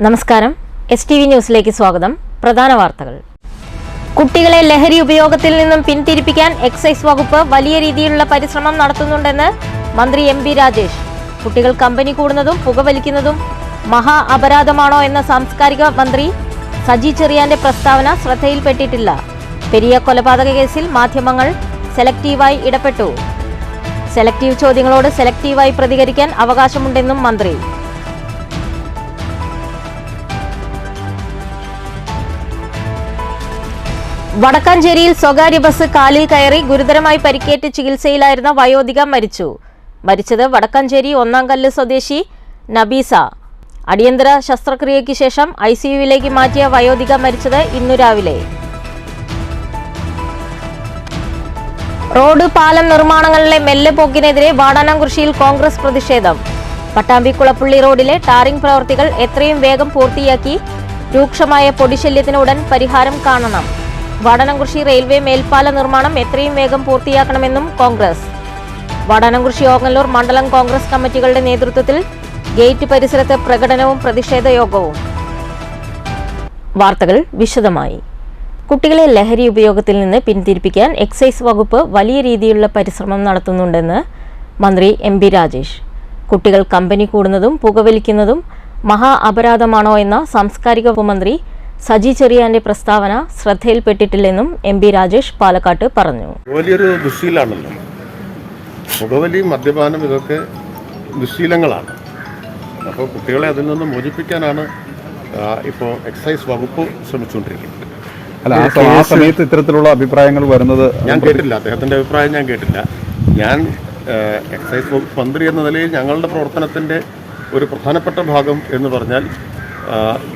നമസ്കാരം. STV ന്യൂസിലേക്ക് സ്വാഗതം. പ്രധാന വാർത്തകൾ. കുട്ടികളെ ലഹരി ഉപയോഗത്തിൽ നിന്നും പിന്തിരിപ്പിക്കാൻ എക്സൈസ് വകുപ്പ് വലിയ രീതിയിലുള്ള പരിശ്രമം നടത്തുന്നുണ്ടെന്ന് മന്ത്രി MP രാജേഷ്. കുട്ടികൾ കമ്പനി കൂടുന്നതും പുകവലിക്കുന്നതും മഹാ അപരാധമാണോ എന്ന സാംസ്കാരിക മന്ത്രി സജി ചെറിയാന്റെ പ്രസ്താവന ശ്രദ്ധയിൽപ്പെട്ടിട്ടില്ല. പെരിയ കൊലപാതക കേസിൽ മാധ്യമങ്ങൾ സെലക്റ്റീവായി ഇടപെട്ടു. സെലക്റ്റീവ് ചോദ്യങ്ങളോട് സെലക്റ്റീവായി പ്രതികരിക്കാൻ അവകാശമുണ്ടെന്നും മന്ത്രി. വടക്കാഞ്ചേരിയിൽ സ്വകാര്യ ബസ് കാലിൽ കയറി ഗുരുതരമായി പരിക്കേറ്റ് ചികിത്സയിലായിരുന്ന വയോധിക മരിച്ചു. മരിച്ചത് വടക്കാഞ്ചേരി ഒന്നാംകല്ല് സ്വദേശി നബീസ. അടിയന്തര ശസ്ത്രക്രിയയ്ക്ക് ശേഷം ICUവിലേക്ക് മാറ്റിയ വയോധിക മരിച്ചത് ഇന്നു രാവിലെ. റോഡ് പാലം നിർമ്മാണങ്ങളിലെ മെല്ലെപ്പോക്കിനെതിരെ വാടാനാംകുറിശ്ശിയിൽ കോൺഗ്രസ് പ്രതിഷേധം. പട്ടാമ്പി കുളപ്പുള്ളി റോഡിലെ ടാറിംഗ് പ്രവൃത്തികൾ എത്രയും വേഗം പൂർത്തിയാക്കി രൂക്ഷമായ പൊടിശല്യത്തിന് ഉടൻ പരിഹാരം കാണണം. വാടാനാംകുറിശ്ശി റെയിൽവേ മേൽപ്പാല നിർമ്മാണം എത്രയും വേഗം പൂർത്തിയാക്കണമെന്നും കോൺഗ്രസ്. വാടാനാംകുറിശ്ശി ഓങ്ങല്ലൂർ മണ്ഡലം കോൺഗ്രസ് കമ്മിറ്റികളുടെ നേതൃത്വത്തിൽ ഗേറ്റ് പരിസരത്ത് പ്രകടനവും പ്രതിഷേധ യോഗവും. വാർത്തകൾ വിശദമായി. കുട്ടികളെ ലഹരി ഉപയോഗത്തിൽ നിന്ന് പിന്തിരിപ്പിക്കാൻ എക്സൈസ് വകുപ്പ് വലിയ രീതിയിലുള്ള പരിശ്രമം നടത്തുന്നുണ്ടെന്ന് മന്ത്രി MP രാജേഷ്. കുട്ടികൾ കമ്പനി കൂടുന്നതും പുകവലിക്കുന്നതും മഹാ അപരാധമാണോ എന്ന സാംസ്കാരിക വകുപ്പ് മന്ത്രി സജി ചെറിയാന്റെ പ്രസ്താവന ശ്രദ്ധയിൽപ്പെട്ടിട്ടില്ലെന്നും MP രാജേഷ് പാലക്കാട്ട് പറഞ്ഞു. വലിയൊരു ദുശ്ശീലാണല്ലോ പുകവലി, മദ്യപാനം, ഇതൊക്കെ ദുശ്ശീലങ്ങളാണ്. അപ്പോൾ കുട്ടികളെ അതിൽ നിന്ന് മോചിപ്പിക്കാനാണ് ഇപ്പോൾ എക്സൈസ് വകുപ്പ് ശ്രമിച്ചുകൊണ്ടിരിക്കുന്നത്. അല്ല, ആ സമയത്ത് ഇത്തരത്തിലുള്ള അഭിപ്രായങ്ങൾ വരുന്നത് ഞാൻ കേട്ടില്ല. അദ്ദേഹത്തിൻ്റെ അഭിപ്രായം ഞാൻ കേട്ടില്ല. ഞാൻ എക്സൈസ് വകുപ്പ് മന്ത്രി എന്ന നിലയിൽ ഞങ്ങളുടെ പ്രവർത്തനത്തിൻ്റെ ഒരു പ്രധാനപ്പെട്ട ഭാഗം എന്ന് പറഞ്ഞാൽ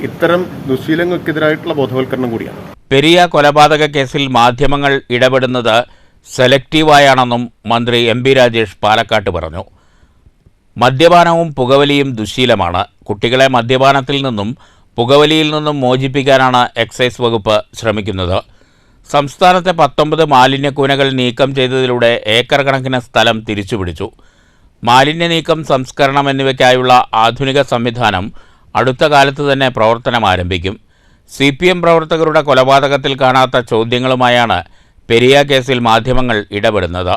ഇത്തരം ദുശ്ശീലങ്ങൾക്കെതിരായിട്ടുള്ള ബോധവൽക്കരണം കൂടിയാണ്. പെരിയ കൊലപാതക കേസിൽ മാധ്യമങ്ങൾ ഇടപെടുന്നത് സെലക്റ്റീവായാണെന്നും മന്ത്രി MP രാജേഷ് പാലക്കാട്ട് പറഞ്ഞു. മദ്യപാനവും പുകവലിയും ദുശ്ശീലമാണ്. കുട്ടികളെ മദ്യപാനത്തിൽ നിന്നും പുകവലിയിൽ നിന്നും മോചിപ്പിക്കാനാണ് എക്സൈസ് വകുപ്പ് ശ്രമിക്കുന്നത്. സംസ്ഥാനത്തെ 19 മാലിന്യക്കൂനകൾ നീക്കം ചെയ്തതിലൂടെ ഏക്കർ കണക്കിന് സ്ഥലം തിരിച്ചുപിടിച്ചു. മാലിന്യ നീക്കം, സംസ്കരണം എന്നിവയ്ക്കായുള്ള ആധുനിക സംവിധാനം അടുത്ത കാലത്ത് തന്നെ പ്രവർത്തനം ആരംഭിക്കും. CPM പ്രവർത്തകരുടെ കൊലപാതകത്തിൽ കാണാത്ത ചോദ്യങ്ങളുമായാണ് പെരിയ കേസിൽ മാധ്യമങ്ങൾ ഇടപെടുന്നത്.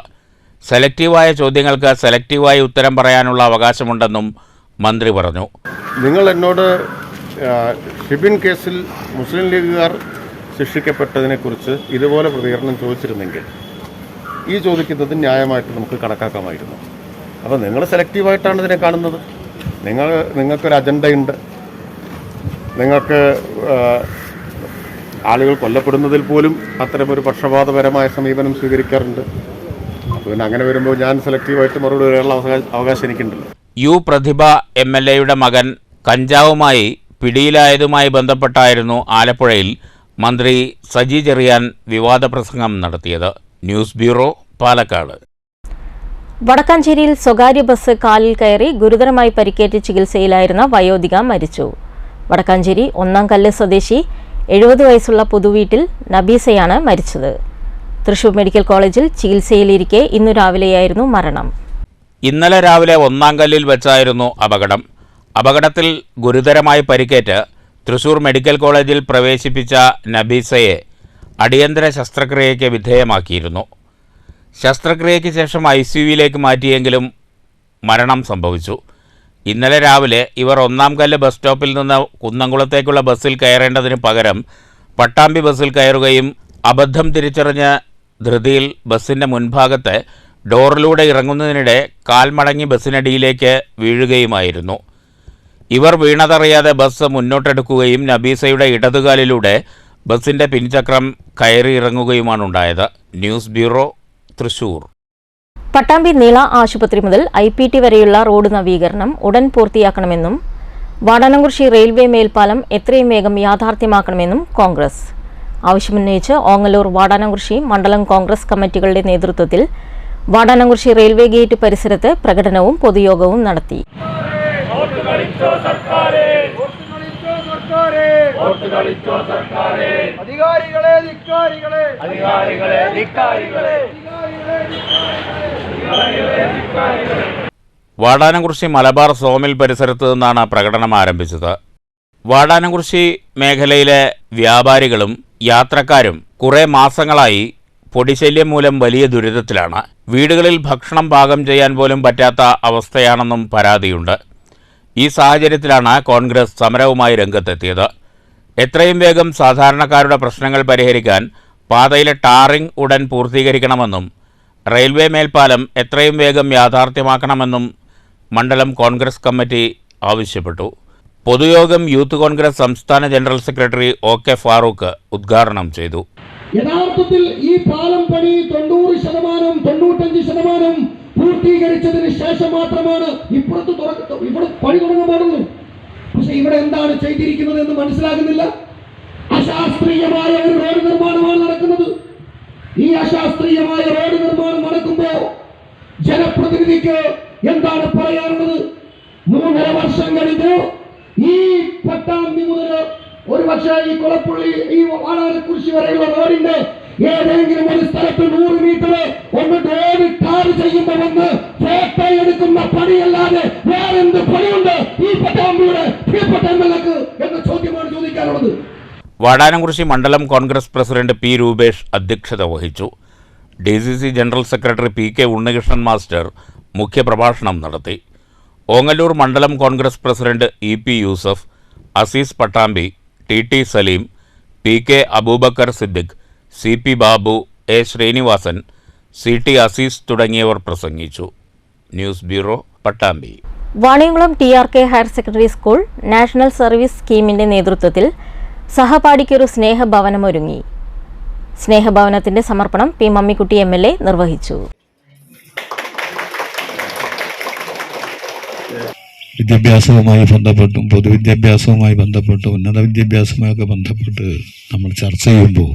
സെലക്റ്റീവായ ചോദ്യങ്ങൾക്ക് സെലക്റ്റീവായി ഉത്തരം പറയാനുള്ള അവകാശമുണ്ടെന്നും മന്ത്രി പറഞ്ഞു. നിങ്ങൾ എന്നോട് ഷിബിൻ കേസിൽ മുസ്ലിം ലീഗുകാർ ശിക്ഷിക്കപ്പെട്ടതിനെക്കുറിച്ച് ഇതുപോലെ പ്രതികരണം ചോദിച്ചിരുന്നെങ്കിൽ ഈ ചോദിക്കുന്നത് ന്യായമായിട്ട് നമുക്ക് കണക്കാക്കാമായിരുന്നു. അപ്പോൾ നിങ്ങൾ സെലക്റ്റീവായിട്ടാണ് ഇതിനെ കാണുന്നത്. നിങ്ങൾക്കൊരു അജണ്ടയുണ്ട്. നിങ്ങൾക്ക് ആളുകൾ കൊല്ലപ്പെടുന്നതിൽ പോലും അത്തരമൊരു പക്ഷപാതപരമായ സമീപനം സ്വീകരിക്കാറുണ്ട്. അപ്പോൾ പിന്നെ അങ്ങനെ വരുമ്പോൾ ഞാൻ സെലക്റ്റീവായിട്ട് മറുപടി പറയാനുള്ള അവകാശം എനിക്കുണ്ടല്ലോ. പ്രതിഭ MLAയുടെ മകൻ കഞ്ചാവുമായി പിടിയിലായതുമായി ബന്ധപ്പെട്ടായിരുന്നു ആലപ്പുഴയിൽ മന്ത്രി സജി ചെറിയാൻ വിവാദ പ്രസംഗം നടത്തിയത്. News bureau, Palakkad. വടക്കാഞ്ചേരിയിൽ സ്വകാര്യ ബസ് കാലിൽ കയറി ഗുരുതരമായി പരിക്കേറ്റ് ചികിത്സയിലായിരുന്ന വയോധിക മരിച്ചു. വടക്കാഞ്ചേരി ഒന്നാംകല്ല് സ്വദേശി 70 വയസ്സുള്ള പുതുവീട്ടിൽ നബീസയാണ് മരിച്ചത്. തൃശൂർ മെഡിക്കൽ കോളേജിൽ ചികിത്സയിലിരിക്കെ ഇന്നു രാവിലെയായിരുന്നു മരണം. ഇന്നലെ രാവിലെ ഒന്നാംകല്ലിൽ വെച്ചായിരുന്നു അപകടം. അപകടത്തിൽ ഗുരുതരമായി പരിക്കേറ്റ് തൃശൂർ മെഡിക്കൽ കോളേജിൽ പ്രവേശിപ്പിച്ച നബീസയെ അടിയന്തര ശസ്ത്രക്രിയയ്ക്ക് വിധേയമാക്കിയിരുന്നു. ശസ്ത്രക്രിയയ്ക്ക് ശേഷം ICUവിലേക്ക് മാറ്റിയെങ്കിലും മരണം സംഭവിച്ചു. ഇന്നലെ രാവിലെ ഇവർ ഒന്നാംകല്ല് ബസ് സ്റ്റോപ്പിൽ നിന്ന് കുന്നംകുളത്തേക്കുള്ള ബസ്സിൽ കയറേണ്ടതിന് പകരം പട്ടാമ്പി ബസ്സിൽ കയറുകയും അബദ്ധം തിരിച്ചറിഞ്ഞ ധൃതിയിൽ ബസ്സിൻ്റെ മുൻഭാഗത്ത് ഡോറിലൂടെ ഇറങ്ങുന്നതിനിടെ കാൽ മടങ്ങി ബസ്സിനടിയിലേക്ക് വീഴുകയുമായിരുന്നു. ഇവർ വീണതറിയാതെ ബസ് മുന്നോട്ടെടുക്കുകയും നബീസയുടെ ഇടതുകാലിലൂടെ ബസ്സിൻ്റെ പിൻചക്രം കയറി ഇറങ്ങുകയുമാണുണ്ടായത്. News bureau, Thrissur. പട്ടാമ്പി നീള ആശുപത്രി മുതൽ IPT വരെയുള്ള റോഡ് നവീകരണം ഉടൻ പൂർത്തിയാക്കണമെന്നും വാടാനാംകുറിശ്ശി റെയിൽവേ മേൽപ്പാലം എത്രയും വേഗം യാഥാർത്ഥ്യമാക്കണമെന്നും കോൺഗ്രസ്. ആവശ്യമുന്നയിച്ച് ഓങ്ങല്ലൂർ വാടാനാംകുറിശ്ശി മണ്ഡലം കോൺഗ്രസ് കമ്മിറ്റികളുടെ നേതൃത്വത്തിൽ വാടാനാംകുറിശ്ശി റെയിൽവേ ഗേറ്റ് പരിസരത്ത് പ്രകടനവും പൊതുയോഗവും നടത്തി. വാടാനാംകുറിശ്ശി മലബാർ സോമിൽ പരിസരത്ത് നിന്നാണ് പ്രകടനം ആരംഭിച്ചത്. വാടാനംകുറിശി മേഖലയിലെ വ്യാപാരികളും യാത്രക്കാരും കുറേ മാസങ്ങളായി പൊടിശല്യം മൂലം വലിയ ദുരിതത്തിലാണ്. വീടുകളിൽ ഭക്ഷണം പാകം ചെയ്യാൻ പോലും പറ്റാത്ത അവസ്ഥയാണെന്നും പരാതിയുണ്ട്. ഈ സാഹചര്യത്തിലാണ് കോൺഗ്രസ് സമരവുമായി രംഗത്തെത്തിയത്. എത്രയും വേഗം സാധാരണക്കാരുടെ പ്രശ്നങ്ങൾ പരിഹരിക്കാൻ പാതയിലെ ടാറിംഗ് ഉടൻ പൂർത്തീകരിക്കണമെന്നും റെയിൽവേ മേൽപ്പാലം എത്രയും വേഗം യാഥാർത്ഥ്യമാക്കണമെന്നും മണ്ഡലം കോൺഗ്രസ് കമ്മിറ്റി ആവശ്യപ്പെട്ടു. പൊതുയോഗം യൂത്ത് കോൺഗ്രസ് സംസ്ഥാന ജനറൽ സെക്രട്ടറി OK ഫാറൂഖ് ഉദ്ഘാടനം ചെയ്തു. യഥാർത്ഥത്തിൽ ഈ പാലം പണി 90%, 95% പൂർത്തീകരിച്ചതിന് ശേഷം മാത്രമാണ് ഇവിടെ പണി തുടങ്ങാൻ പാടുള്ളൂ. പക്ഷെ ഇവിടെ എന്താണ് ചെയ്തിരിക്കുന്നത് എന്ന് മനസ്സിലാകുന്നില്ല. അശാസ്ത്രീയമായ ഒരു റോഡ് നിർമ്മാണമാണ് നടക്കുന്നത്. ഈ അശാസ്ത്രീയമായ റോഡ് നിർമ്മാണം നടക്കുമ്പോൾ ജനപ്രതിനിധിക്ക് എന്താണ് പറയാനുള്ളത്? 3.5 വർഷം കഴിഞ്ഞു. ഈ പട്ടാമ്പി മുതൽ ഒരു പക്ഷേ ഈ കൊളപ്പുള്ളി, ഈ വാടാനക്കുറിശി വരെയുള്ള റോഡിന്റെ ഏതെങ്കിലും ഒരു സ്ഥലത്ത് 100 മീറ്റർ ഒന്ന് റോഡ് ടാർ ചെയ്യുമ്പോൾ വന്ന് ഫോട്ടോ എടുക്കുന്ന പണിയല്ലാതെ വേറെന്ത് പണിയുണ്ട് ഈ പട്ടാമ്പിയുടെ പ്രിയപ്പെട്ട MLAക്ക് എന്ന ചോദ്യമാണ് ചോദിക്കാനുള്ളത്. വാടാനംകുറിശി മണ്ഡലം കോൺഗ്രസ് പ്രസിഡന്റ് P. രൂപേഷ് അധ്യക്ഷത വഹിച്ചു. DCC general secretary PK Unnikrishnan master മുഖ്യപ്രഭാഷണം നടത്തി. ഓങ്ങല്ലൂർ മണ്ഡലം Congress president EP Yusuf, Aziz Pattambi, TT Salim, PK Abubakar Siddique, CP Babu, A. Sreenivasan, CT Aziz തുടങ്ങിയവർ പ്രസംഗിച്ചു. News bureau, Pattambi. Vaniyamkulam TRK higher secondary school national service സ്കീമിന്റെ നേതൃത്വത്തിൽ സഹപാഠിക്കൊരു സ്നേഹഭവനമൊരുങ്ങി. സ്നേഹഭവനത്തിന്റെ സമർപ്പണം P. മമ്മിക്കുട്ടി MLA നിർവഹിച്ചു. വിദ്യാഭ്യാസവുമായി ബന്ധപ്പെട്ടും പൊതുവിദ്യാഭ്യാസവുമായി ബന്ധപ്പെട്ടും ഉന്നത വിദ്യാഭ്യാസവുമായൊക്കെ ബന്ധപ്പെട്ട് നമ്മൾ ചർച്ച ചെയ്യുമ്പോൾ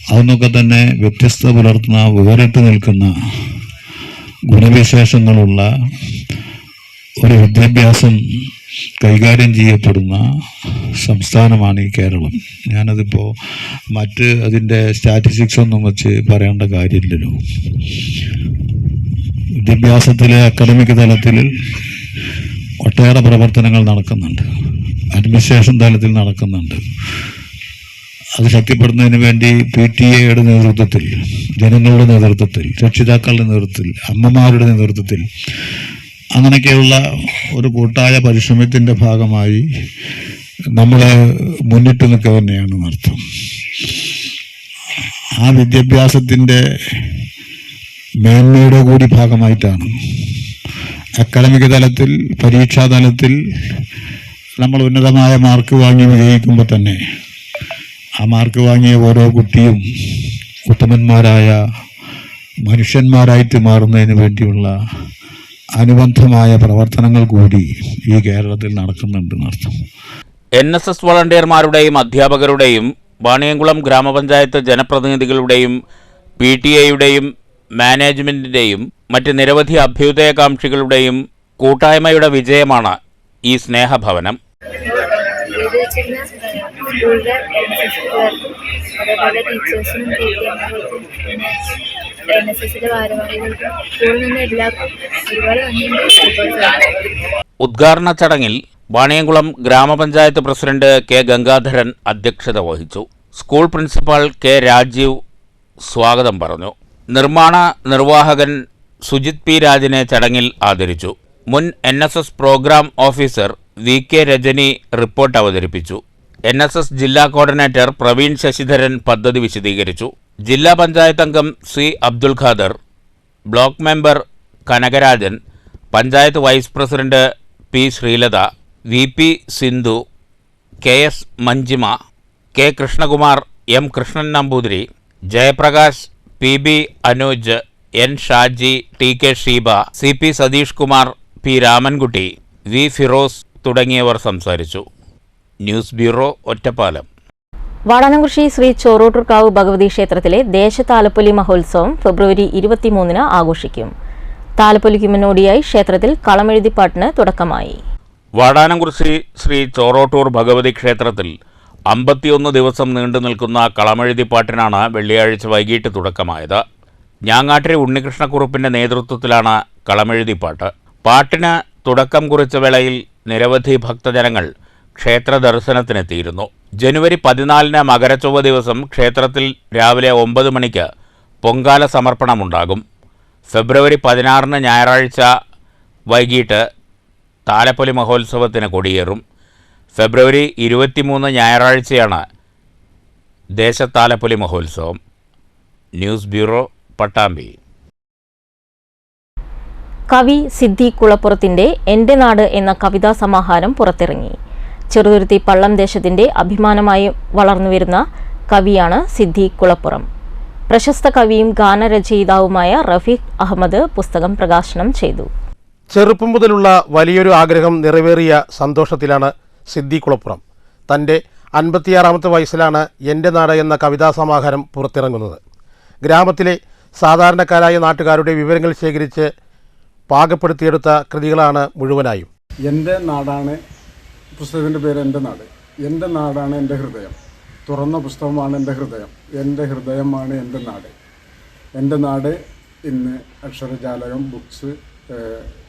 അതൊന്നൊക്കെ തന്നെ വ്യത്യസ്തത പുലർത്തുന്ന, വേറിട്ട് നിൽക്കുന്ന ഗുണവിശേഷങ്ങളുള്ള ഒരു വിദ്യാഭ്യാസം കൈകാര്യം ചെയ്യപ്പെടുന്ന സംസ്ഥാനമാണ് ഈ കേരളം. ഞാനതിപ്പോൾ അതിൻ്റെ സ്റ്റാറ്റിസ്റ്റിക്സ് ഒന്നും വെച്ച് പറയേണ്ട കാര്യമില്ലല്ലോ. വിദ്യാഭ്യാസത്തിലെ അക്കാദമിക് തലത്തിൽ ഒട്ടേറെ പ്രവർത്തനങ്ങൾ നടക്കുന്നുണ്ട്, അഡ്മിനിസ്ട്രേഷൻ തലത്തിൽ നടക്കുന്നുണ്ട്. അത് ശക്തിപ്പെടുന്നതിന് വേണ്ടി PTA നേതൃത്വത്തിൽ, ജനങ്ങളുടെ നേതൃത്വത്തിൽ, രക്ഷിതാക്കളുടെ നേതൃത്വത്തിൽ, അമ്മമാരുടെ നേതൃത്വത്തിൽ അങ്ങനെയൊക്കെയുള്ള ഒരു കൂട്ടായ പരിശ്രമത്തിൻ്റെ ഭാഗമായി നമ്മൾ മുന്നിട്ട് നിൽക്കുക തന്നെയാണ് അർത്ഥം. ആ വിദ്യാഭ്യാസത്തിൻ്റെ മേന്മയുടെ കൂടി ഭാഗമായിട്ടാണ് അക്കാദമിക് തലത്തിൽ, പരീക്ഷാ തലത്തിൽ നമ്മൾ ഉന്നതമായ മാർക്ക് വാങ്ങി വിജയിക്കുമ്പോൾ തന്നെ ആ മാർക്ക് വാങ്ങിയ ഓരോ കുട്ടിയും ഉത്തമന്മാരായ മനുഷ്യന്മാരായിട്ട് മാറുന്നതിന് വേണ്ടിയുള്ള അനുബന്ധമായ പ്രവർത്തനങ്ങൾ കൂടി ഈ കേരളത്തിൽ നടക്കുന്നുണ്ടെന്നർത്ഥം. NSS വളണ്ടിയർമാരുടെയും അധ്യാപകരുടെയും വാണിയംകുളം ഗ്രാമപഞ്ചായത്ത് ജനപ്രതിനിധികളുടെയും PTA-യുടെയും മാനേജ്മെന്റിന്റെയും മറ്റ് നിരവധി അഭ്യുദയകാംക്ഷികളുടെയും കൂട്ടായ്മയുടെ വിജയമാണ് ഈ സ്നേഹഭവനം. അതേപോലെ ടീച്ചേഴ്സിനും NSSന്റെ ഭാരവാഹികൾക്കും സ്കൂളിൽ നിന്ന് എല്ലാവർക്കും ഒരുപാട് നന്ദിയുണ്ട്. ഉദ്ഘാടന ചടങ്ങിൽ വാണിയംകുളം ഗ്രാമപഞ്ചായത്ത് പ്രസിഡന്റ് K. ഗംഗാധരൻ അധ്യക്ഷത വഹിച്ചു. School principal K. രാജീവ് സ്വാഗതം പറഞ്ഞു. നിർമ്മാണ നിർവാഹകൻ സുജിത് P. രാജിനെ ചടങ്ങിൽ ആദരിച്ചു. മുൻ NSS programme officer VK Rajani report അവതരിപ്പിച്ചു. NSS ജില്ലാ കോർഡിനേറ്റർ പ്രവീൺ ശശിധരൻ പദ്ധതി വിശദീകരിച്ചു. ജില്ലാ പഞ്ചായത്ത് അംഗം C. Abdul Khader, block member Kanakarajan, panchayat vice president P. Sreelatha, VP Sindhu, KS Manjima, K. Krishnakumar, M. Krishnan Namboothiri, Jayaprakash, PB Anooj, N. Shaji, TK Sheeba, CP Satheesh Kumar, P. Ramankutty, V. Firoz തുടങ്ങിയവർ സംസാരിച്ചു. News bureau, Ottapalam. വാടാനംകുറിശി ശ്രീ ചോറോട്ടൂർക്കാവ് ഭഗവതി ക്ഷേത്രത്തിലെ ദേശതാലപ്പൊലി മഹോത്സവം ഫെബ്രുവരി 23 ആഘോഷിക്കും. താലപ്പൊലിക്ക് മുന്നോടിയായി ക്ഷേത്രത്തിൽ കളമെഴുതിപ്പാട്ടിന് തുടക്കമായി. വാടാനംകുറിശി ശ്രീ ചോറോട്ടൂർ ഭഗവതി ക്ഷേത്രത്തിൽ 51 ദിവസം നീണ്ടു നിൽക്കുന്ന കളമെഴുതിപ്പാട്ടിനാണ് വെള്ളിയാഴ്ച വൈകിട്ട് തുടക്കമായത്. ഞാങ്ങാട്ടിരി ഉണ്ണികൃഷ്ണക്കുറുപ്പിന്റെ നേതൃത്വത്തിലാണ് കളമെഴുതിപ്പാട്ട്. പാട്ടിന് തുടക്കം കുറിച്ച വേളയിൽ നിരവധി ഭക്തജനങ്ങൾ ക്ഷേത്ര ദർശനത്തിനെത്തിയിരുന്നു. ജനുവരി 14 മകരച്ചൊവ്വ ദിവസം ക്ഷേത്രത്തിൽ രാവിലെ 9 മണിക്ക് പൊങ്കാല സമർപ്പണമുണ്ടാകും. ഫെബ്രുവരി 16 ഞായറാഴ്ച വൈകിട്ട് താലപ്പൊലി മഹോത്സവത്തിന് കൊടിയേറും. ഫെബ്രുവരി 23 ഞായറാഴ്ചയാണ് ദേശത്താലപ്പൊലി മഹോത്സവം. News bureau, Pattambi. കവി സിദ്ധി കുളപ്പുറത്തിൻ്റെ എൻ്റെ നാട് എന്ന കവിതാ സമാഹാരം പുറത്തിറങ്ങി. ചെറുതുരുത്തി പള്ളം ദേശത്തിൻ്റെ അഭിമാനമായി വളർന്നുവരുന്ന കവിയാണ് സിദ്ധി കുളപ്പുറം. പ്രശസ്ത കവിയും ഗാനരചയിതാവുമായ റഫീഖ് അഹമ്മദ് പുസ്തകം പ്രകാശനം ചെയ്തു. ചെറുപ്പം മുതലുള്ള വലിയൊരു ആഗ്രഹം നിറവേറിയ സന്തോഷത്തിലാണ് സിദ്ധി കുളപ്പുറം. തൻ്റെ 56ാമത്തെ വയസ്സിലാണ് എൻ്റെ നാട് എന്ന കവിതാ സമാഹാരം പുറത്തിറങ്ങുന്നത്. ഗ്രാമത്തിലെ സാധാരണക്കാരായ നാട്ടുകാരുടെ വിവരങ്ങൾ ശേഖരിച്ച് പാകപ്പെടുത്തിയെടുത്ത കൃതികളാണ് മുഴുവനായും. എൻ്റെ നാടാണ് പുസ്തകത്തിൻ്റെ പേര്. എൻ്റെ നാട്. എൻ്റെ നാടാണ് എൻ്റെ ഹൃദയം. തുറന്ന പുസ്തകമാണ് എൻ്റെ ഹൃദയം. എൻ്റെ ഹൃദയമാണ് എൻ്റെ നാട്. എൻ്റെ നാട് ഇന്ന് അക്ഷരജാലകം ബുക്സ്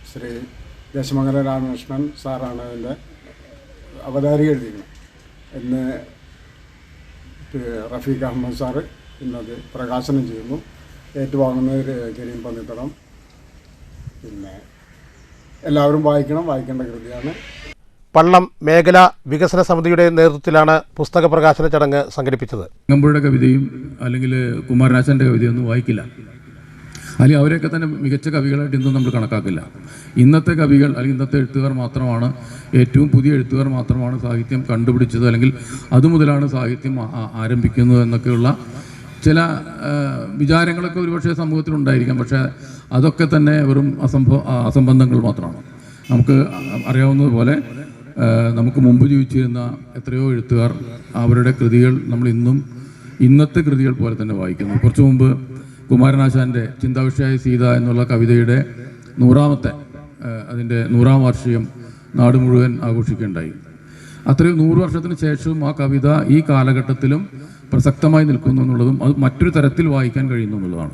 ശ്രീ ദേശമംഗലം രാമകൃഷ്ണൻ സാറാണ് അതിൻ്റെ അവതാരിക എഴുതിയിരിക്കുന്നത്. ഇന്ന് റഫീഖ് അഹമ്മദ് സാറ് ഇന്നത് പ്രകാശനം ചെയ്യുന്നു. ഏറ്റുവാങ്ങുന്നത് കരീം പന്നിത്തടം. പിന്നെ എല്ലാവരും വായിക്കേണ്ട കൃതിയാണ്. പള്ളം മേഖലാ വികസന സമിതിയുടെ നേതൃത്വത്തിലാണ് പുസ്തക പ്രകാശന ചടങ്ങ് സംഘടിപ്പിച്ചത്. ഗംഭയുടെ കവിതയും അല്ലെങ്കിൽ കുമാരനാശാൻ്റെ കവിതയൊന്നും വായിക്കില്ല. അല്ലെങ്കിൽ അവരെയൊക്കെ തന്നെ മികച്ച കവികളായിട്ട് ഇന്നും നമ്മൾ കണക്കാക്കില്ല. ഇന്നത്തെ കവികൾ അല്ലെങ്കിൽ ഇന്നത്തെ എഴുത്തുകാർ മാത്രമാണ്, ഏറ്റവും പുതിയ എഴുത്തുകാർ മാത്രമാണ് സാഹിത്യം കണ്ടുപിടിച്ചത്, അല്ലെങ്കിൽ അതുമുതലാണ് സാഹിത്യം ആരംഭിക്കുന്നത് എന്നൊക്കെയുള്ള ചില വിചാരങ്ങളൊക്കെ ഒരുപക്ഷെ സമൂഹത്തിലുണ്ടായിരിക്കാം. പക്ഷേ അതൊക്കെ തന്നെ വെറും അസംബന്ധങ്ങൾ മാത്രമാണ്. നമുക്ക് അറിയാവുന്നതുപോലെ നമുക്ക് മുമ്പ് ജീവിച്ചിരുന്ന എത്രയോ എഴുത്തുകാർ അവരുടെ കൃതികൾ നമ്മൾ ഇന്നത്തെ കൃതികൾ പോലെ തന്നെ വായിക്കുന്നു. കുറച്ചു മുമ്പ് കുമാരനാശാൻ്റെ ചിന്താവിഷയായ സീത എന്നുള്ള കവിതയുടെ 100ാം വാർഷികം നാട് മുഴുവൻ ആഘോഷിക്കുകയുണ്ടായി. അത്രയും 100 വർഷത്തിന് ശേഷവും ആ കവിത ഈ കാലഘട്ടത്തിലും പ്രസക്തമായി നിൽക്കുന്നു എന്നുള്ളതും അത് മറ്റൊരു തരത്തിൽ വായിക്കാൻ കഴിയുന്നു എന്നുള്ളതാണ്.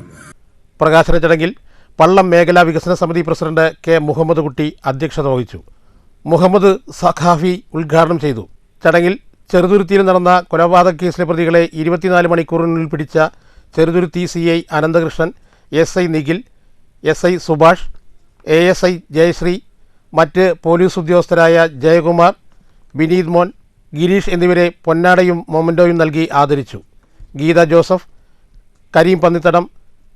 പ്രകാശന ചടങ്ങിൽ പള്ളം മേഖലാ വികസന സമിതി പ്രസിഡന്റ് കെ മുഹമ്മദ് കുട്ടി അധ്യക്ഷത വഹിച്ചു. മുഹമ്മദ് സഖാഫി ഉദ്ഘാടനം ചെയ്തു. ചടങ്ങിൽ ചെറുതുരുത്തിയിൽ നടന്ന കൊലപാതക കേസിലെ പ്രതികളെ 24 മണിക്കൂറിനുള്ളിൽ പിടിച്ച Cheruthuruthy CI Ananthakrishnan, SI Nikhil, SI Subhash, ASI Jayashree, മറ്റ് പോലീസ് ഉദ്യോഗസ്ഥരായ ജയകുമാർ, വിനീത് മോൻ, ഗിരീഷ് എന്നിവരെ പൊന്നാടയും മൊമൻറ്റോയും നൽകി ആദരിച്ചു. ഗീത ജോസഫ്, കരീം പന്നിത്തടം,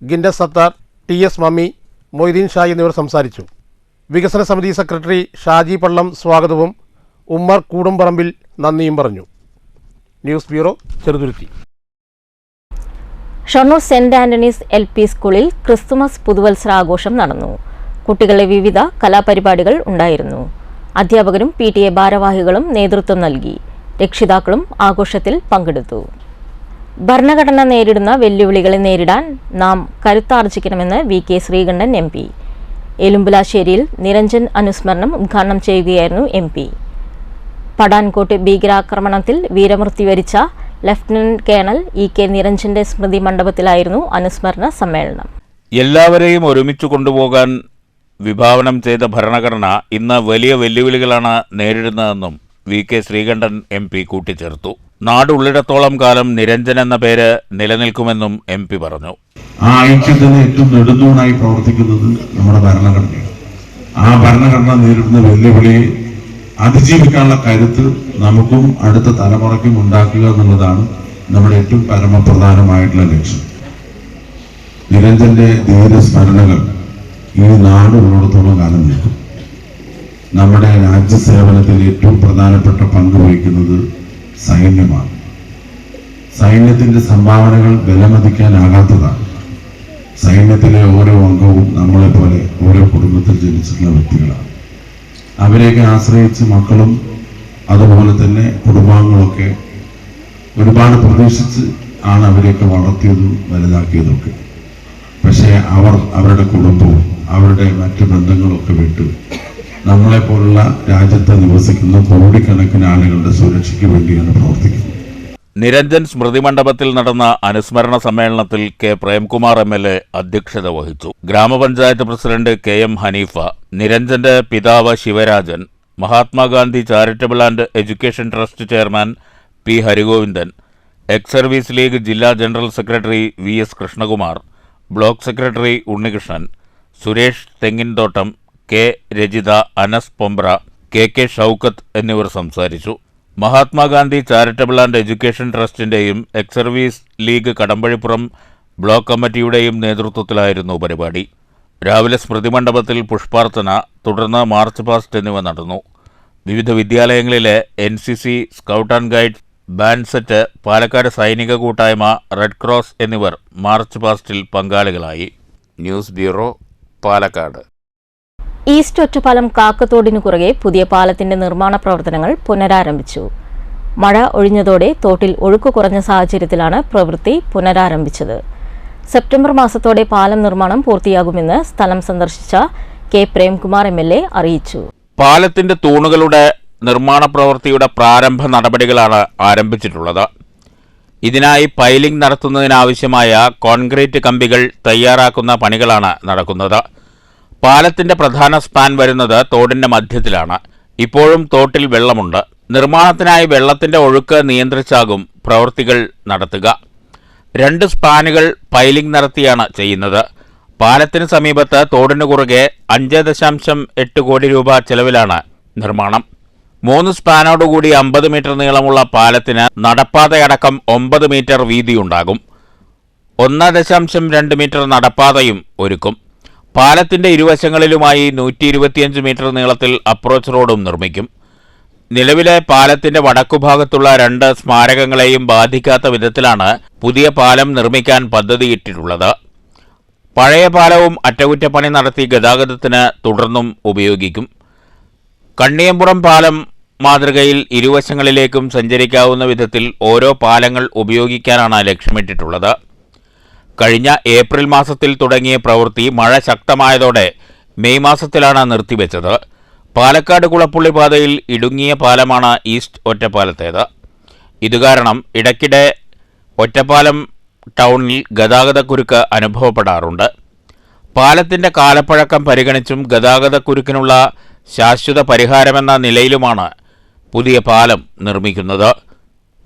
ഗിൻഡസ് സത്താർ, TS മമ്മി, മൊയ്തീൻ ഷാ എന്നിവർ സംസാരിച്ചു. വികസന സമിതി സെക്രട്ടറി ഷാജി പള്ളം സ്വാഗതവും ഉമ്മർ കൂടുംപറമ്പിൽ നന്ദിയും പറഞ്ഞു. News bureau, Cheruthuruthy. Shoranur Saint Antony's LP സ്കൂളിൽ ക്രിസ്തുമസ് പുതുവത്സരാഘോഷം നടന്നു. കുട്ടികളുടെ വിവിധ കലാപരിപാടികൾ ഉണ്ടായിരുന്നു. അധ്യാപകരും PTA ഭാരവാഹികളും നേതൃത്വം നൽകി. രക്ഷിതാക്കളും ആഘോഷത്തിൽ പങ്കെടുത്തു. ഭരണഘടന നേരിടുന്ന വെല്ലുവിളികളെ നേരിടാൻ നാം കരുത്താർജിക്കണമെന്ന് VK ശ്രീകണ്ഠൻ MP. എലുമ്പുലാശ്ശേരിയിൽ നിരഞ്ജൻ അനുസ്മരണം ഉദ്ഘാടനം ചെയ്യുകയായിരുന്നു MP. പടാൻകോട്ട് ഭീകരാക്രമണത്തിൽ വീരമൃത്യു വരിച്ച ലഫ്റ്റനന്റ് കേണൽ EK നിരഞ്ജന്റെ സ്മൃതി മണ്ഡപത്തിലായിരുന്നു അനുസ്മരണ സമ്മേളനം. എല്ലാവരെയും ഒരുമിച്ച് കൊണ്ടുപോകാൻ വിഭാവനം ചെയ്ത ഭരണഘടന ഇന്ന് വലിയ വെല്ലുവിളികളാണ് നേരിടുന്നതെന്നും VK ശ്രീകണ്ഠൻ MP കൂട്ടിച്ചേർത്തു. നാടുള്ളിടത്തോളം കാലം നിരഞ്ജൻ എന്ന പേര് നിലനിൽക്കുമെന്നും MP പറഞ്ഞു. ആ ഐക്യത്തിന് ഏറ്റവും നെടുന്തൂണായി പ്രവർത്തിക്കുന്നത് നമ്മുടെ ഭരണഘടനയാണ്. ആ ഭരണഘടന നേരിടുന്ന വെല്ലുവിളിയെ അതിജീവിക്കാനുള്ള കരുത്ത് നമുക്കും അടുത്ത തലമുറയ്ക്കും ഉണ്ടാക്കുക എന്നുള്ളതാണ് നമ്മുടെ ഏറ്റവും പരമപ്രധാനമായിട്ടുള്ള ലക്ഷ്യം. നിരഞ്ജന്റെ ധീരസ്മരണകൾ ഈ നാടുള്ളിടത്തോളം കാലം നിൽക്കും. നമ്മുടെ രാജ്യസേവനത്തിൽ ഏറ്റവും പ്രധാനപ്പെട്ട പങ്ക് വഹിക്കുന്നത് സൈന്യമാണ്. സൈന്യത്തിന്റെ സംഭാവനകൾ വിലമതിക്കാനാകാത്തതാണ്. സൈന്യത്തിലെ ഓരോ അംഗവും നമ്മളെപ്പോലെ ഓരോ കുടുംബത്തിൽ ജനിച്ചിട്ടുള്ള വ്യക്തികളാണ്. അവരെയൊക്കെ ആശ്രയിച്ച് മക്കളും അതുപോലെ തന്നെ കുടുംബാംഗങ്ങളൊക്കെ ഒരുപാട് പ്രതീക്ഷിച്ച് ആണ് അവരെയൊക്കെ വളർത്തിയതും വലുതാക്കിയതൊക്കെ. പക്ഷേ അവരുടെ കുടുംബവും അവരുടെ മറ്റ് ബന്ധങ്ങളൊക്കെ വിട്ട് നമ്മളെപ്പോലുള്ള രാജ്യത്ത് നിവസിക്കുന്ന കോടിക്കണക്കിന് ആളുകളുടെ സുരക്ഷയ്ക്ക് വേണ്ടിയാണ് പ്രവർത്തിക്കുന്നത്. നിരഞ്ജൻ സ്മൃതി മണ്ഡപത്തിൽ നടന്ന അനുസ്മരണ സമ്മേളനത്തിൽ K പ്രേംകുമാർ MLA അധ്യക്ഷത വഹിച്ചു. ഗ്രാമപഞ്ചായത്ത് പ്രസിഡന്റ് KM ഹനീഫ, നിരഞ്ജന്റെ പിതാവ് Sivarajan, Mahatma Gandhi charitable and education trust chairman P Harigovindan, ex service league ജില്ലാ general secretary VS Krishnakumar, block secretary Unnikrishnan, Suresh Thenginthottam, K Rajitha, Anas Pombra, K Shoukath എന്നിവർ സംസാരിച്ചു. മഹാത്മാഗാന്ധി ചാരിറ്റബിൾ ആൻഡ് എഡ്യൂക്കേഷൻ ട്രസ്റ്റിൻ്റെയും ex service league Kadambazhipuram block കമ്മിറ്റിയുടെയും നേതൃത്വത്തിലായിരുന്നു പരിപാടി. രാവിലെ സ്മൃതി മണ്ഡപത്തിൽ പുഷ്പാർച്ചന, തുടർന്ന് മാർച്ച് പാസ്റ്റ് എന്നിവ നടന്നു. വിവിധ വിദ്യാലയങ്ങളിലെ NCC, scout and guide, band set, Palakkad സൈനിക കൂട്ടായ്മ, റെഡ് ക്രോസ് എന്നിവർ മാർച്ച് പാസ്റ്റിൽ പങ്കാളികളായി. News bureau, Palakkad. East Ottapalam കാക്കത്തോടിനു കുറുകെ പുതിയ പാലത്തിന്റെ നിർമ്മാണ പ്രവർത്തനങ്ങൾ പുനരാരംഭിച്ചു. മഴ ഒഴിഞ്ഞതോടെ തോട്ടിൽ ഒഴുക്ക് കുറഞ്ഞ സാഹചര്യത്തിലാണ് പ്രവൃത്തി പുനരാരംഭിച്ചത്. സെപ്റ്റംബർ മാസത്തോടെ പാലം നിർമ്മാണം പൂർത്തിയാകുമെന്ന് സ്ഥലം സന്ദർശിച്ച കെ പ്രേംകുമാർ MLA അറിയിച്ചു. പാലത്തിന്റെ തൂണുകളുടെ നിർമ്മാണ പ്രവൃത്തിയുടെ പ്രാരംഭ നടപടികളാണ് ആരംഭിച്ചിട്ടുള്ളത്. ഇതിനായി പൈലിംഗ് നടത്തുന്നതിനാവശ്യമായ കോൺക്രീറ്റ് കമ്പികൾ തയ്യാറാക്കുന്ന പണികളാണ് നടക്കുന്നത്. പാലത്തിന്റെ പ്രധാന സ്പാൻ വരുന്നത് തോടിന്റെ മധ്യത്തിലാണ്. ഇപ്പോഴും തോട്ടിൽ വെള്ളമുണ്ട്. നിർമ്മാണത്തിനായി വെള്ളത്തിന്റെ ഒഴുക്ക് നിയന്ത്രിച്ചാകും പ്രവൃത്തികൾ നടത്തുക. 2 സ്പാനുകൾ പൈലിംഗ് നടത്തിയാണ് ചെയ്യുന്നത്. പാലത്തിന് സമീപത്ത് തോടിനു കുറുകെ 5.8 കോടി രൂപ ചെലവിലാണ് നിർമ്മാണം. 3 സ്പാനോടുകൂടി 50 മീറ്റർ നീളമുള്ള പാലത്തിന് നടപ്പാതയടക്കം 9 മീറ്റർ വീതിയുണ്ടാകും. 1.2 മീറ്റർ നടപ്പാതയും ഒരുക്കും. പാലത്തിന്റെ ഇരുവശങ്ങളിലുമായി 125 മീറ്റർ നീളത്തിൽ അപ്രോച്ച് റോഡും നിർമ്മിക്കും. നിലവിലെ പാലത്തിന്റെ വടക്കുഭാഗത്തുള്ള 2 സ്മാരകങ്ങളെയും ബാധിക്കാത്ത വിധത്തിലാണ് പുതിയ പാലം നിർമ്മിക്കാൻ പദ്ധതിയിട്ടിട്ടുള്ളത്. പഴയ പാലവും അറ്റകുറ്റപ്പണി നടത്തി ഗതാഗതത്തിന് തുടർന്നും ഉപയോഗിക്കും. കണ്ണിയമ്പുറം പാലം മാതൃകയിൽ ഇരുവശങ്ങളിലേക്കും സഞ്ചരിക്കാവുന്ന വിധത്തിൽ ഓരോ പാലങ്ങൾ ഉപയോഗിക്കാനാണ് ലക്ഷ്യമിട്ടിട്ടുള്ളത്. കഴിഞ്ഞ ഏപ്രിൽ മാസത്തിൽ തുടങ്ങിയ പ്രവൃത്തി മഴ ശക്തമായതോടെ മെയ് മാസത്തിലാണ് നിർത്തിവെച്ചത്. പാലക്കാട് കുളപ്പുള്ളി പാതയിൽ ഇടുങ്ങിയ പാലമാണ് ഈസ്റ്റ് ഒറ്റപ്പാലത്തേത്. ഇതുകാരണം ഇടയ്ക്കിടെ ഒറ്റപ്പാലം ടൗണിൽ ഗതാഗതക്കുരുക്ക് അനുഭവപ്പെടാറുണ്ട്. പാലത്തിന്റെ കാലപ്പഴക്കം പരിഗണിച്ചും ഗതാഗതക്കുരുക്കിനുള്ള ശാശ്വത പരിഹാരമെന്ന നിലയിലുമാണ് പുതിയ പാലം നിർമ്മിക്കുന്നത്.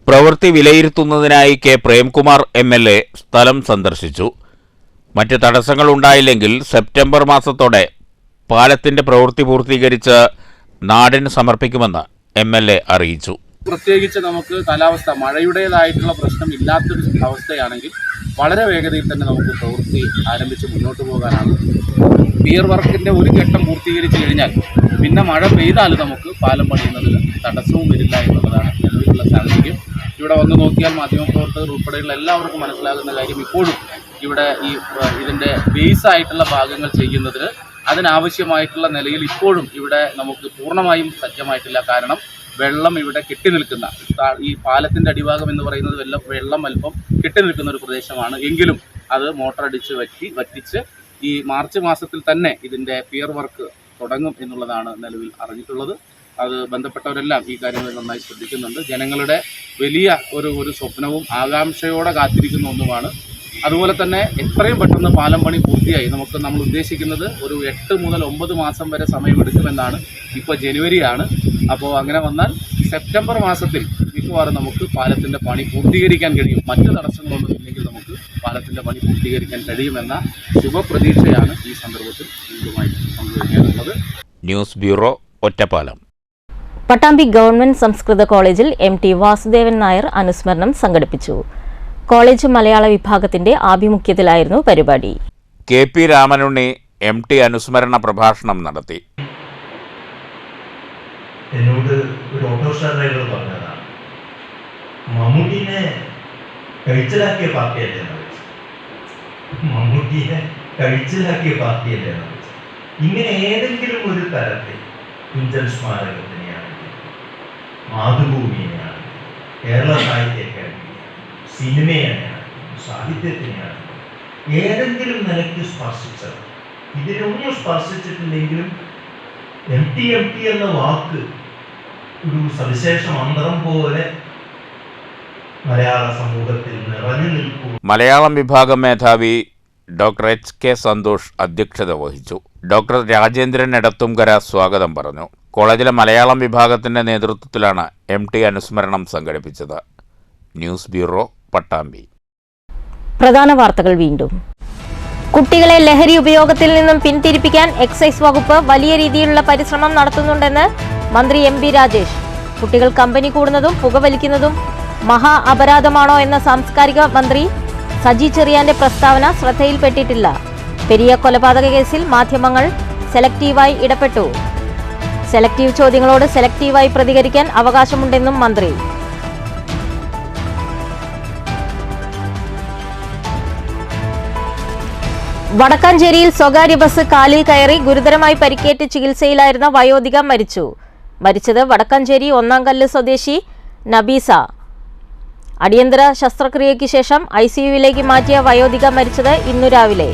പ്രവൃത്തി വിലയിരുത്തുന്നതിനായി കെ പ്രേംകുമാർ MLA സ്ഥലം സന്ദർശിച്ചു. മറ്റ് തടസ്സങ്ങളുണ്ടായില്ലെങ്കിൽ സെപ്റ്റംബർ മാസത്തോടെ പാലത്തിന്റെ പ്രവൃത്തി പൂർത്തീകരിച്ച് നാടിന് സമർപ്പിക്കുമെന്ന് MLA അറിയിച്ചു. പ്രത്യേകിച്ച് നമുക്ക് കാലാവസ്ഥ മഴയുടേതായിട്ടുള്ള പ്രശ്നം ഇല്ലാത്തൊരു അവസ്ഥയാണെങ്കിൽ വളരെ വേഗതയിൽ തന്നെ നമുക്ക് പ്രവൃത്തി ആരംഭിച്ച് മുന്നോട്ട് പോകാനാണ്. പിയർ വർക്കിൻ്റെ ഒരു ഘട്ടം പൂർത്തീകരിച്ച് കഴിഞ്ഞാൽ പിന്നെ മഴ പെയ്താൽ നമുക്ക് പാലം പണിയുന്നതിന് തടസ്സവും വരില്ല എന്നുള്ളതാണ് നിലവിലുള്ള സാഹചര്യം. ഇവിടെ വന്ന് നോക്കിയാൽ മാധ്യമപ്രവർത്തകർ ഉൾപ്പെടെയുള്ള എല്ലാവർക്കും മനസ്സിലാകുന്ന കാര്യം, ഇപ്പോഴും ഇവിടെ ഇതിൻ്റെ ബേസായിട്ടുള്ള ഭാഗങ്ങൾ ചെയ്യുന്നതിന് അതിനാവശ്യമായിട്ടുള്ള നിലയിൽ ഇപ്പോഴും ഇവിടെ നമുക്ക് പൂർണ്ണമായും സജ്ജമായിട്ടില്ല. കാരണം വെള്ളം ഇവിടെ കെട്ടി നിൽക്കുന്ന ഈ പാലത്തിൻ്റെ അടിഭാഗം എന്ന് പറയുന്നത് വെള്ളം അല്പം കെട്ടി നിൽക്കുന്ന ഒരു പ്രദേശമാണ്. എങ്കിലും അത് മോട്ടർ അടിച്ച് വറ്റിച്ച് ഈ മാർച്ച് മാസത്തിൽ തന്നെ ഇതിൻ്റെ പിയർ വർക്ക് തുടങ്ങും എന്നുള്ളതാണ് നിലവിൽ അറിഞ്ഞിട്ടുള്ളത്. അത് ബന്ധപ്പെട്ടവരെല്ലാം ഈ കാര്യങ്ങൾ നന്നായി ശ്രദ്ധിക്കുന്നുണ്ട്. ജനങ്ങളുടെ വലിയ ഒരു സ്വപ്നവും ആകാംക്ഷയോടെ കാത്തിരിക്കുന്ന ഒന്നുമാണ്. അതുപോലെ തന്നെ എത്രയും പെട്ടെന്ന് പാലം പണി പൂർത്തിയായി നമ്മൾ ഉദ്ദേശിക്കുന്നത് ഒരു 8 മുതൽ 9 മാസം വരെ സമയമെടുക്കുമെന്നാണ്. ഇപ്പോൾ ജനുവരിയാണ്. അപ്പോൾ അങ്ങനെ വന്നാൽ സെപ്റ്റംബർ മാസത്തിൽ മിക്കവാറും നമുക്ക് പാലത്തിൻ്റെ പണി പൂർത്തീകരിക്കാൻ കഴിയും. മറ്റ് തടസ്സങ്ങളൊന്നും ഇല്ലെങ്കിൽ നമുക്ക് പാലത്തിൻ്റെ പണി പൂർത്തീകരിക്കാൻ കഴിയുമെന്ന ശുഭപ്രതീക്ഷയാണ് ഈ സന്ദർഭത്തിൽ ഇതുമായി പങ്കുവയ്ക്കാനുള്ളത്. News bureau, Ottapalam. Pattambi government സംസ്കൃത കോളേജിൽ MT വാസുദേവൻ നായർ അനുസ്മരണം സംഘടിപ്പിച്ചു. കോളേജ് മലയാള വിഭാഗത്തിന്റെ ആഭിമുഖ്യത്തിലായിരുന്നു പരിപാടി. KP രാമനുണ്ണി MT അനുസ്മരണ പ്രഭാഷണം നടത്തി. എന്നോട് ഒരു ഓട്ടോറിക്ഷ ഡ്രൈവർ പറഞ്ഞതാണ്, മമ്മൂട്ടിനെ കഴിച്ചിലാക്കിയ പാർട്ടിയല്ലേ മമ്മൂട്ടിയെ കഴിച്ചിലാക്കിയ പാർട്ടിയല്ലേ ഇങ്ങനെ ഏതെങ്കിലും ഒരു തരത്തിൽ തുഞ്ചൻ സ്മാരകത്തിനെയാണെങ്കിൽ, മാതൃഭൂമിയെയാണ്, കേരള സാഹിത്യ അക്കാദമി, സിനിമയാണ്, സാഹിത്യത്തിനെയാണ് ഏതെങ്കിലും നിലയ്ക്ക് സ്പർശിച്ചത്. ഇതിനൊന്നും സ്പർശിച്ചിട്ടില്ലെങ്കിലും MT എന്ന വാക്ക് ഒരു സവിശേഷ മന്ത്രം പോലെ മലയാള സമൂഹത്തിൽ നിറഞ്ഞു നിൽക്കൂ. മലയാളം വിഭാഗം മേധാവി ഡോക്ടർ HK സന്തോഷ് അധ്യക്ഷത വഹിച്ചു. ഡോക്ടർ രാജേന്ദ്രൻ എടത്തുംകര സ്വാഗതം പറഞ്ഞു. കോളേജിലെ മലയാളം വിഭാഗത്തിൻ്റെ നേതൃത്വത്തിലാണ് MT അനുസ്മരണം സംഘടിപ്പിച്ചത്. News bureau, Pattambi. പ്രധാന വാർത്തകൾ വീണ്ടും. കുട്ടികളെ ലഹരി ഉപയോഗത്തിൽ നിന്നും പിന്തിരിപ്പിക്കാൻ എക്സൈസ് വകുപ്പ് വലിയ രീതിയിലുള്ള പരിശ്രമം നടത്തുന്നുണ്ടെന്ന് മന്ത്രി MB രാജേഷ്. കുട്ടികൾ കമ്പനി കൂടുന്നതും പുകവലിക്കുന്നതും മഹാ അപരാധമാണോ എന്ന സാംസ്കാരിക മന്ത്രി സജി ചെറിയാന്റെ പ്രസ്താവന ശ്രദ്ധയിൽപ്പെട്ടിട്ടില്ല. പെരിയ കൊലപാതക കേസിൽ മാധ്യമങ്ങൾ സെലക്റ്റീവായി ഇടപെട്ടു. സെലക്റ്റീവ് ചോദ്യങ്ങളോട് സെലക്റ്റീവായി പ്രതികരിക്കാൻ അവകാശമുണ്ടെന്നും മന്ത്രി. വടക്കാഞ്ചേരിയിൽ സ്വകാര്യ ബസ് കാലിൽ കയറി ഗുരുതരമായി പരിക്കേറ്റ് ചികിത്സയിലായിരുന്ന വയോധിക മരിച്ചു. മരിച്ചത് വടക്കാഞ്ചേരി ഒന്നാംകല്ല് സ്വദേശി നബീസ. അടിയന്തര ശസ്ത്രക്രിയയ്ക്ക് ശേഷം ICUവിലേക്ക് മാറ്റിയ വയോധിക മരിച്ചത് ഇന്നു രാവിലെ.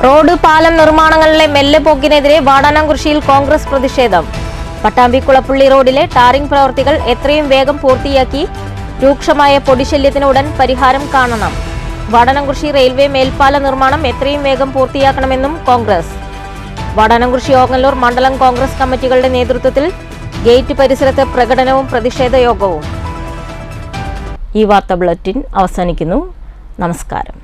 റോഡ് പാലം നിർമ്മാണങ്ങളിലെ മെല്ലെപ്പോക്കിനെതിരെ വാടാനാംകുറിശ്ശിയിൽ കോൺഗ്രസ് പ്രതിഷേധം. പട്ടാമ്പി കുളപ്പള്ളി റോഡിലെ ടാറിംഗ് പ്രവൃത്തികൾ എത്രയും വേഗം പൂർത്തിയാക്കി രൂക്ഷമായ പൊടിശല്യത്തിന് ഉടൻ പരിഹാരം കാണണം. വാടാനാംകുറിശ്ശി റെയിൽവേ മേൽപ്പാല നിർമ്മാണം എത്രയും വേഗം പൂർത്തിയാക്കണമെന്നും കോൺഗ്രസ്. വാടാനാംകുറിശ്ശി ഓങ്ങല്ലൂർ മണ്ഡലം കോൺഗ്രസ് കമ്മിറ്റികളുടെ നേതൃത്വത്തിൽ ഗേറ്റ് പരിസരത്ത് പ്രകടനവും പ്രതിഷേധ യോഗവും. ഈ വാർത്താ ബുള്ളറ്റിൻ അവസാനിക്കുന്നു. നമസ്കാരം.